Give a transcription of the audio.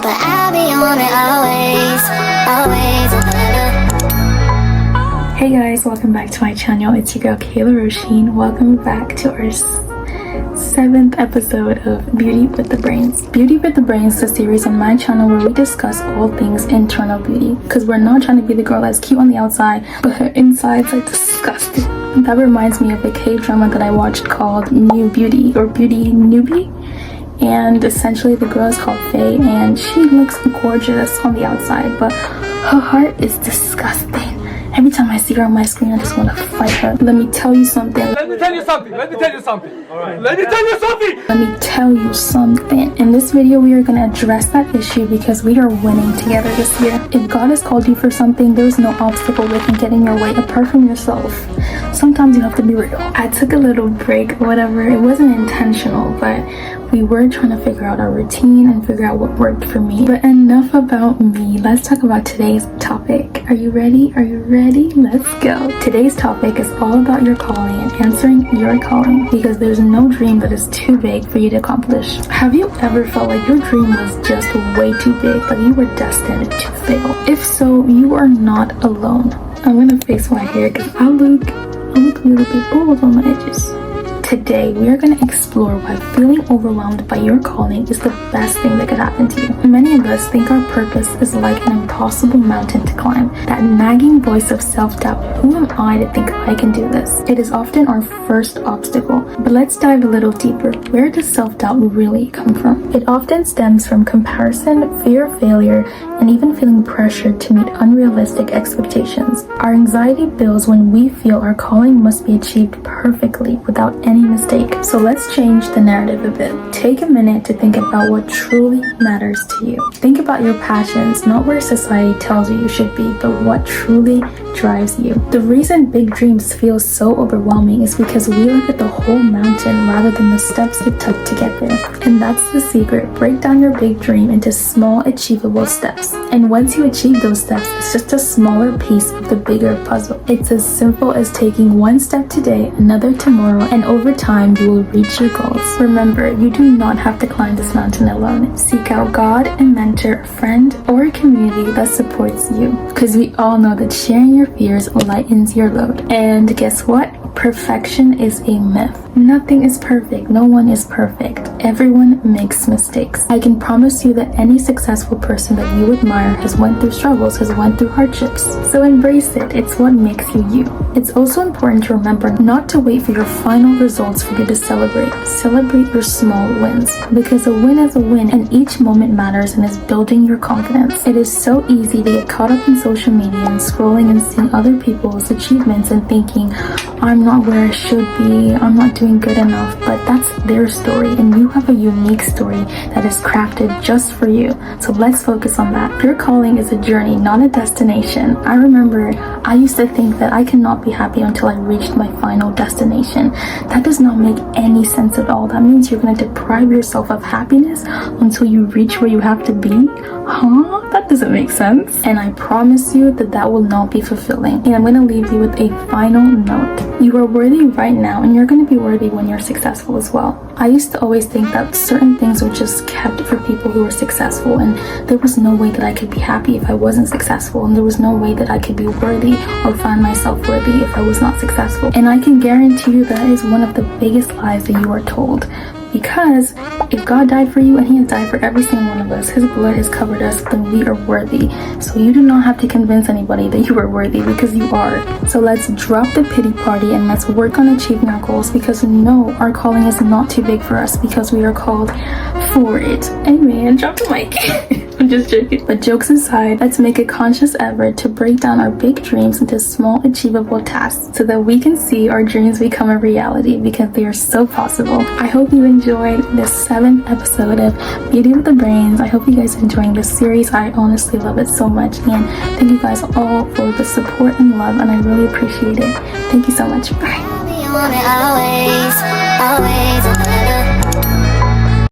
but I'll be on it always, always. Hey guys, welcome back to my channel. It's your girl Kayla Roisin. Welcome back to our 7th episode of Beauty with the Brains. Beauty with the Brains is a series on my channel where we discuss all things internal beauty, because we're not trying to be the girl that's cute on the outside but her insides are disgusting. That reminds me of a K-drama that I watched called New Beauty, or Beauty Newbie, and essentially the girl is called Faye and she looks gorgeous on the outside but her heart is disgusting. Every time I see her on my screen, I just want to fight her. Let me tell you something. Let me tell you something. All right. Let me tell you something. In this video, we are going to address that issue because we are winning together this year. If God has called you for something, there is no obstacle that can get in your way apart from yourself. Sometimes you have to be real. I took a little break, whatever. It wasn't intentional, but we were trying to figure out our routine and figure out what worked for me. But enough about me. Let's talk about today's topic. Are you ready? Are you ready? Let's go. Today's topic is all about your calling and answering your calling, because there's no dream that is too big for you to accomplish. Have you ever felt like your dream was just way too big, like you were destined to fail? If so, you are not alone. I'm gonna fix my hair because I look a little bit bald on the edges. Today, we are going to explore why feeling overwhelmed by your calling is the best thing that could happen to you. Many of us think our purpose is like an impossible mountain to climb. That nagging voice of self-doubt, who am I to think I can do this? It is often our first obstacle. But let's dive a little deeper. Where does self-doubt really come from? It often stems from comparison, fear of failure, and even feeling pressured to meet unrealistic expectations. Our anxiety builds when we feel our calling must be achieved perfectly without any mistake. So let's change the narrative a bit. Take a minute to think about what truly matters to you. Think about your passions, not where society tells you should be, but what truly drives you. The reason big dreams feel so overwhelming is because we look at the whole mountain rather than the steps it took to get there. And that's the secret. Break down your big dream into small, achievable steps. And once you achieve those steps, it's just a smaller piece of the bigger puzzle. It's as simple as taking one step today, another tomorrow, and over time you will reach your goals. Remember, you do not have to climb this mountain alone. Seek out God, a mentor, a friend, or a community that supports you, because we all know that sharing your fears lightens your load. And guess what? Perfection is a myth. Nothing is perfect. No one is perfect. Everyone makes mistakes. I can promise you that any successful person that you admire has went through struggles, has went through hardships. So embrace it. It's what makes you you. It's also important to remember not to wait for your final results for you to celebrate. Celebrate your small wins, because a win is a win and each moment matters and is building your confidence. It is so easy to get caught up in social media and scrolling and seeing other people's achievements and thinking, I'm not where I should be, I'm not doing good enough, but that's their story and you have a unique story that is crafted just for you. So let's focus on that. Your calling is a journey, not a destination. I remember I used to think that I cannot be happy until I reached my final destination. That does not make any sense at all. That means you're going to deprive yourself of happiness until you reach where you have to be? Huh? That doesn't make sense. And I promise you that that will not be fulfilling. And I'm going to leave you with a final note. You are worthy right now, and you're going to be worthy when you're successful as well. I used to always think that certain things were just kept for people who were successful, and there was no way that I could be happy if I wasn't successful, and there was no way that I could be worthy or find myself worthy if I was not successful. And I can guarantee you that is one of the biggest lies that you are told. Because if God died for you and He has died for every single one of us, His blood has covered us, then we are worthy. So you do not have to convince anybody that you are worthy, because you are. So let's drop the pity party and let's work on achieving our goals, because no, our calling is not too big for us, because we are called for it. Amen. Drop the mic. I'm just joking. But jokes aside, let's make a conscious effort to break down our big dreams into small, achievable tasks so that we can see our dreams become a reality, because they are so possible. I hope you enjoyed this 7th episode of Beauty with the Brains. I hope you guys are enjoying this series. I honestly love it so much, and thank you guys all for the support and love, and I really appreciate it. Thank you so much. Bye. Always, always.